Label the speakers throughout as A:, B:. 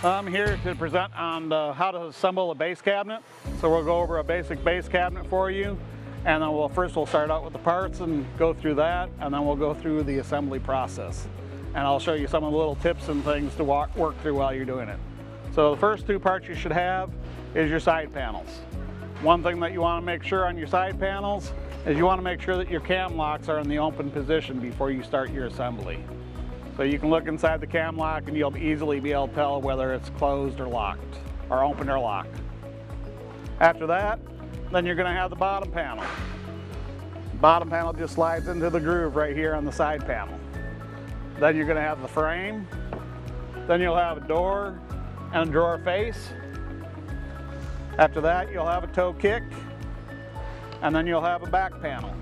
A: I'm here to present on how to assemble a base cabinet. So we'll go over a basic base cabinet for you, and then we'll start out with the parts and go through that, and then we'll go through the assembly process. And I'll show you some of the little tips and things to work through while you're doing it. So the first two parts you should have is your side panels. One thing that you want to make sure on your side panels is you want to make sure that your cam locks are in the open position before you start your assembly. So you can look inside the cam lock and you'll easily be able to tell whether it's closed or locked, or open or locked. After that, then you're going to have the bottom panel. The bottom panel just slides into the groove right here on the side panel. Then you're going to have the frame. Then you'll have a door and a drawer face. After that, you'll have a toe kick, and then you'll have a back panel.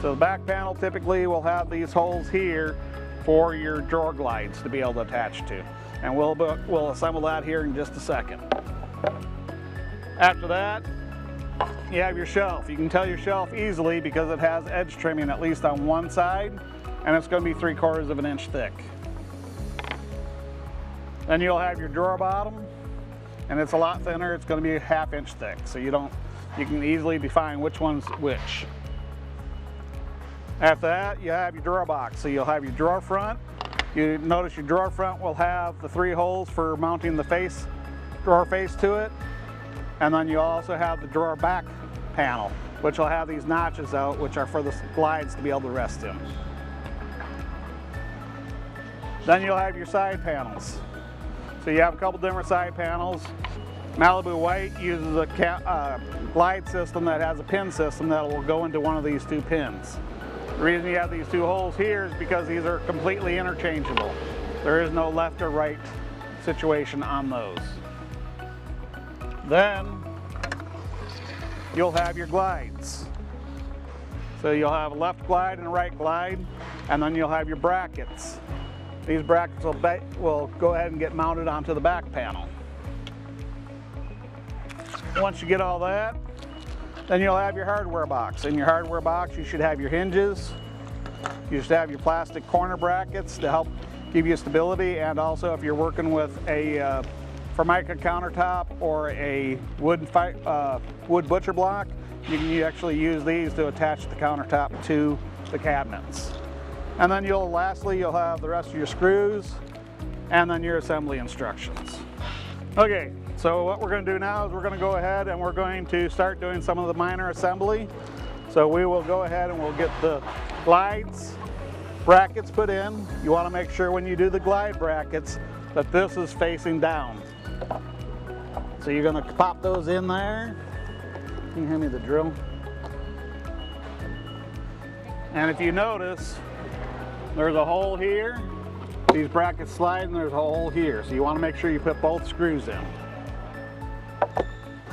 A: So the back panel typically will have these holes here for your drawer glides to be able to attach to. And we'll assemble that here in just a second. After that, you have your shelf. You can tell your shelf easily because it has edge trimming at least on one side, and it's going to be 3/4 of an inch thick. Then you'll have your drawer bottom, and it's a lot thinner. It's going to be a 1/2 inch thick, so you can easily define which one's which. After that, you have your drawer box. So you'll have your drawer front. You notice your drawer front will have the 3 holes for mounting the drawer face to it. And then you'll also have the drawer back panel, which will have these notches out, which are for the glides to be able to rest in. Then you'll have your side panels. So you have a couple different side panels. Malibu White uses a glide system that has a pin system that will go into one of these 2 pins. The reason you have these 2 holes here is because these are completely interchangeable. There is no left or right situation on those. Then you'll have your glides. So you'll have a left glide and a right glide, and then you'll have your brackets. These brackets will go ahead and get mounted onto the back panel. Once you get all that, then you'll have your hardware box. In your hardware box, you should have your hinges. You should have your plastic corner brackets to help give you stability, and also if you're working with a Formica countertop or a wood butcher block, you can actually use these to attach the countertop to the cabinets. And then lastly, you'll have the rest of your screws and then your assembly instructions. Okay, so what we're going to do now is we're going to go ahead and we're going to start doing some of the minor assembly. So we will go ahead and we'll get the glides brackets put in. You want to make sure when you do the glide brackets that this is facing down. So you're going to pop those in there. Can you hand me the drill? And if you notice, there's a hole here. These brackets slide and there's a hole here. So you want to make sure you put both screws in.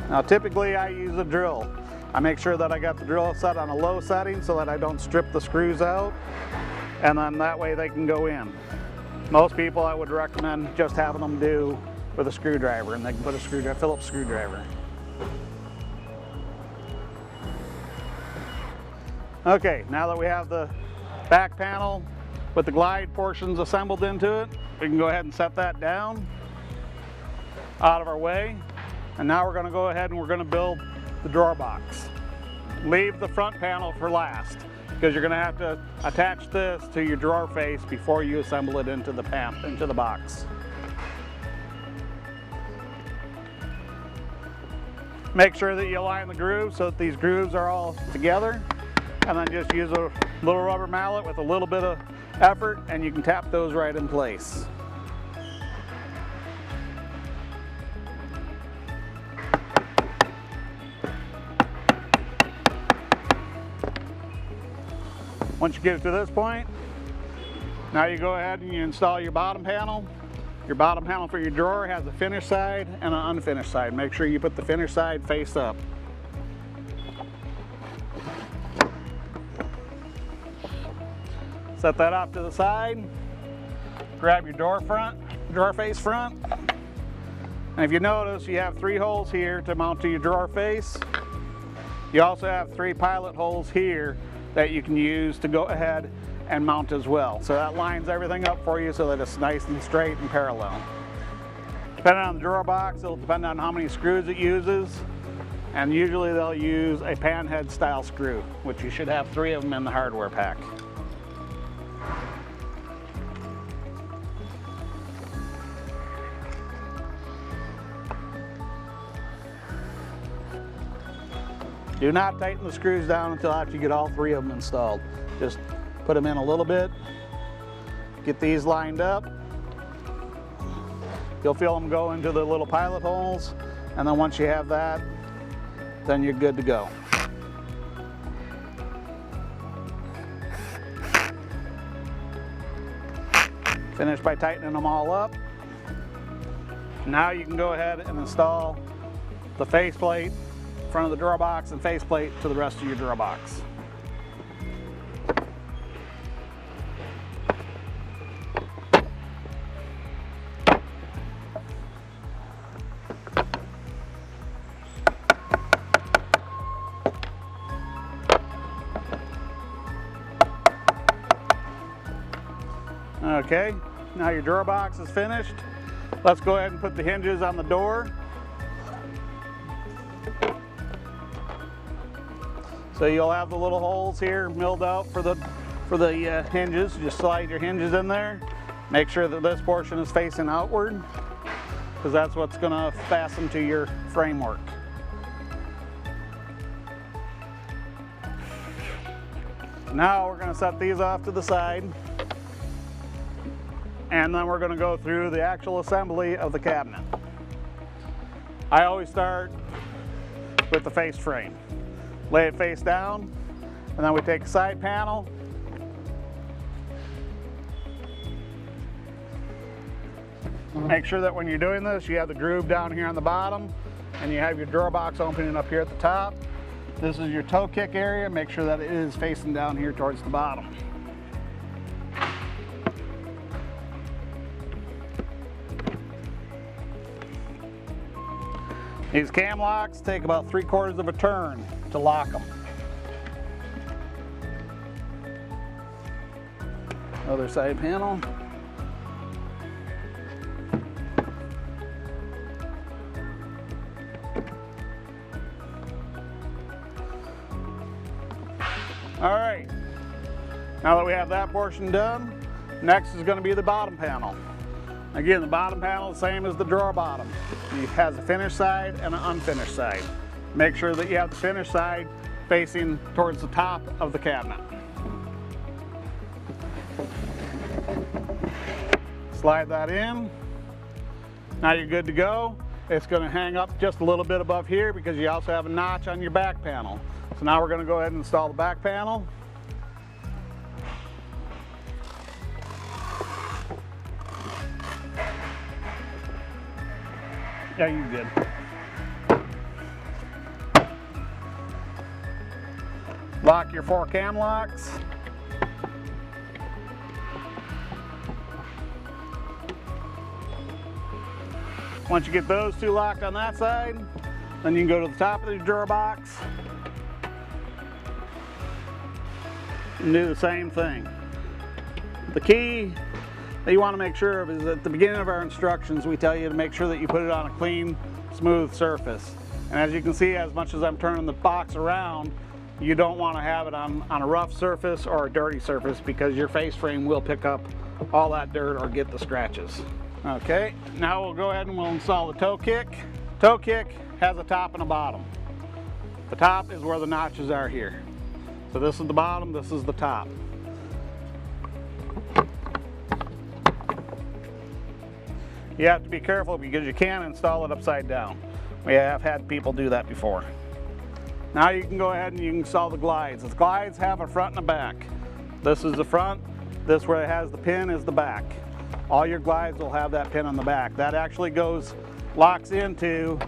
A: Now typically I use a drill. I make sure that I got the drill set on a low setting so that I don't strip the screws out, and then that way they can go in. Most people I would recommend just having them do with a screwdriver, and they can put a Phillips screwdriver. Okay, now that we have the back panel with the glide portions assembled into it, we can go ahead and set that down out of our way. And now we're going to go ahead and we're going to build the drawer box. Leave the front panel for last, because you're going to have to attach this to your drawer face before you assemble it into the box. Make sure that you align the grooves so that these grooves are all together, and then just use a little rubber mallet with a little bit of effort and you can tap those right in place. Once you get it to this point, now you go ahead and you install your bottom panel. Your bottom panel for your drawer has a finished side and an unfinished side. Make sure you put the finished side face up. Set that off to the side. Grab your drawer face front. And if you notice, you have 3 holes here to mount to your drawer face. You also have 3 pilot holes here that you can use to go ahead and mount as well. So that lines everything up for you so that it's nice and straight and parallel. Depending on the drawer box, it'll depend on how many screws it uses. And usually they'll use a panhead style screw, which you should have 3 of them in the hardware pack. Do not tighten the screws down until after you get all 3 of them installed. Just put them in a little bit, get these lined up. You'll feel them go into the little pilot holes, and then once you have that, then you're good to go. Finish by tightening them all up. Now you can go ahead and install the faceplate, front of the drawer box, and faceplate to the rest of your drawer box. Okay, now your drawer box is finished. Let's go ahead and put the hinges on the door. So you'll have the little holes here milled out for the hinges. Just slide your hinges in there. Make sure that this portion is facing outward, because that's what's going to fasten to your framework. Now we're going to set these off to the side, and then we're going to go through the actual assembly of the cabinet. I always start with the face frame. Lay it face down, and then we take a side panel. Make sure that when you're doing this, you have the groove down here on the bottom, and you have your drawer box opening up here at the top. This is your toe kick area. Make sure that it is facing down here towards the bottom. These cam locks take about 3/4 of a turn to lock them. Other side panel. All right, now that we have that portion done, next is going to be the bottom panel. Again, the bottom panel is the same as the drawer bottom. It has a finished side and an unfinished side. Make sure that you have the finished side facing towards the top of the cabinet. Slide that in. Now you're good to go. It's going to hang up just a little bit above here because you also have a notch on your back panel. So now we're going to go ahead and install the back panel. Yeah, you're good. Lock your 4 cam locks. Once you get those 2 locked on that side, then you can go to the top of the drawer box and do the same thing. The key that you want to make sure of is at the beginning of our instructions, we tell you to make sure that you put it on a clean, smooth surface. And as you can see, as much as I'm turning the box around, you don't want to have it on a rough surface or a dirty surface, because your face frame will pick up all that dirt or get the scratches. Okay, now we'll go ahead and we'll install the toe kick. Toe kick has a top and a bottom. The top is where the notches are here. So this is the bottom, this is the top. You have to be careful because you can install it upside down. We have had people do that before. Now you can go ahead and you can install the glides. The glides have a front and a back. This is the front, this where it has the pin is the back. All your glides will have that pin on the back. That actually locks into,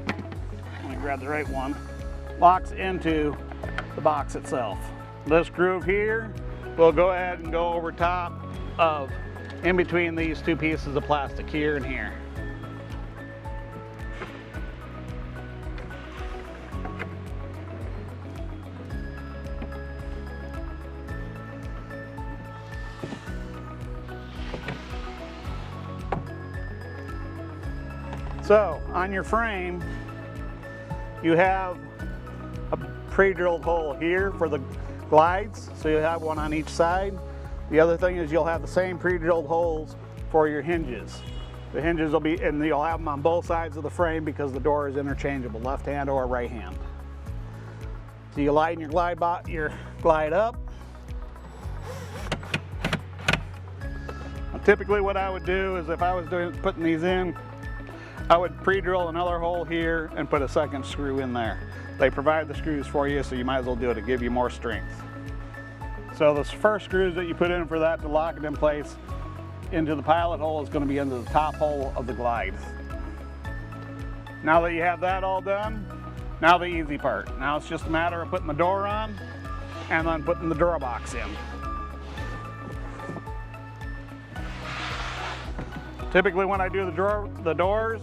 A: let me grab the right one, locks into the box itself. This groove here will go ahead and go over top of, in between these 2 pieces of plastic here and here. So on your frame, you have a pre-drilled hole here for the glides, so you have one on each side. The other thing is you'll have the same pre-drilled holes for your hinges. The hinges will be, and you'll have them on both sides of the frame because the door is interchangeable, left hand or right hand. So you line your glide up. Now, typically what I would do is if I was putting these in, I would pre-drill another hole here and put a second screw in there. They provide the screws for you, so you might as well do it to give you more strength. So the first screws that you put in for that to lock it in place into the pilot hole is going to be into the top hole of the glide. Now that you have that all done, now the easy part. Now it's just a matter of putting the door on and then putting the door box in. Typically when I do the doors,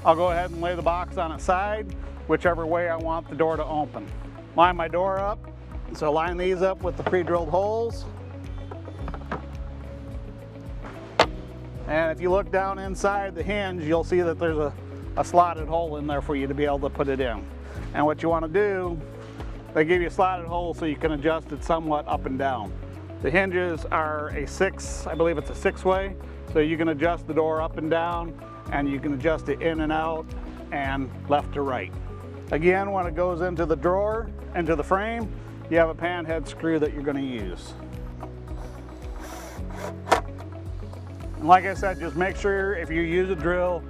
A: I'll go ahead and lay the box on its side, whichever way I want the door to open. Line my door up, so line these up with the pre-drilled holes. And if you look down inside the hinge, you'll see that there's a slotted hole in there for you to be able to put it in. And what you want to do, they give you a slotted hole so you can adjust it somewhat up and down. The hinges are a 6, I believe it's a 6-way. So you can adjust the door up and down, and you can adjust it in and out and left to right. Again, when it goes into the drawer, into the frame, you have a pan head screw that you're going to use. And like I said, just make sure if you use a drill,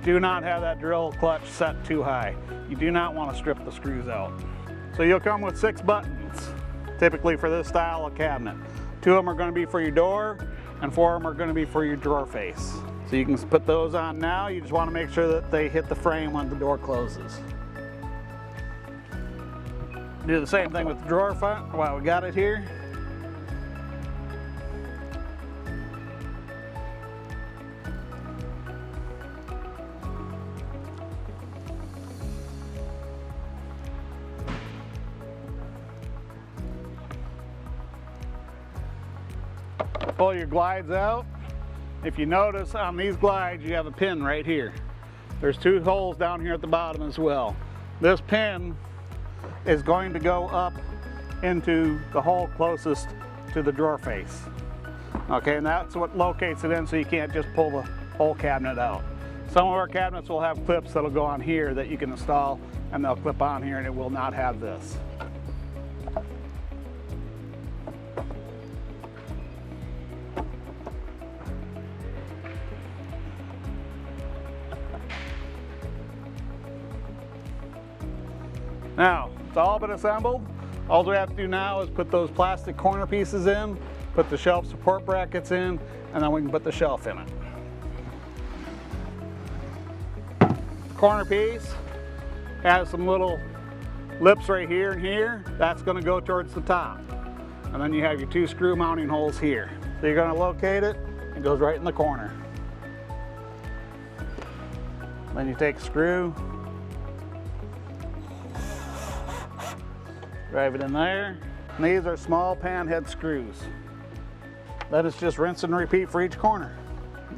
A: do not have that drill clutch set too high. You do not want to strip the screws out. So you'll come with 6 buttons, typically for this style of cabinet. 2 of them are going to be for your door, and 4 of them are going to be for your drawer face. So you can put those on now. You just want to make sure that they hit the frame when the door closes. Do the same thing with the drawer front while we got it here. Pull your glides out. If you notice on these glides, you have a pin right here. There's 2 holes down here at the bottom as well. This pin is going to go up into the hole closest to the drawer face. Okay, and that's what locates it in, so you can't just pull the whole cabinet out. Some of our cabinets will have clips that'll go on here that you can install, and they'll clip on here, and it will not have this. Now, it's all been assembled. All we have to do now is put those plastic corner pieces in, put the shelf support brackets in, and then we can put the shelf in it. The corner piece has some little lips right here and here. That's going to go towards the top. And then you have your 2 screw mounting holes here. So you're going to locate it. It goes right in the corner. Then you take a screw, drive it in there. And these are small pan head screws. Let us just rinse and repeat for each corner.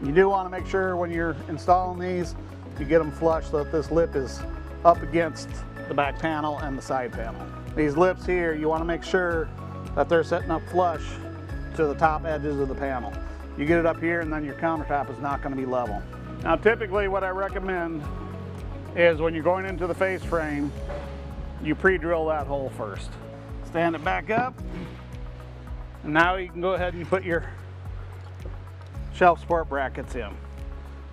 A: You do want to make sure when you're installing these, you get them flush so that this lip is up against the back panel and the side panel. These lips here, you want to make sure that they're setting up flush to the top edges of the panel. You get it up here and then your countertop is not going to be level. Now typically what I recommend is when you're going into the face frame, you pre-drill that hole first. Stand it back up, and now you can go ahead and put your shelf support brackets in.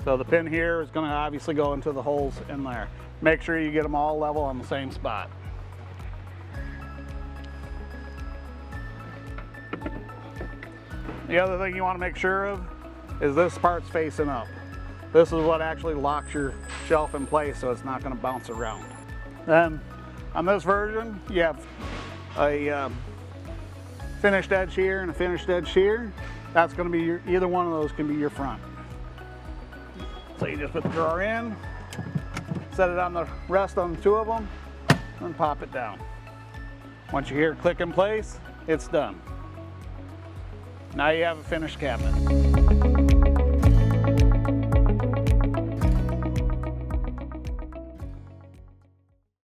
A: So the pin here is going to obviously go into the holes in there. Make sure you get them all level on the same spot. The other thing you want to make sure of is this part's facing up. This is what actually locks your shelf in place so it's not going to bounce around. Then on this version, you have a finished edge here and a finished edge here. That's going to be your, either one of those can be your front. So you just put the drawer in, set it on the rest on the 2 of them, and pop it down. Once you hear it click in place, it's done. Now you have a finished cabinet.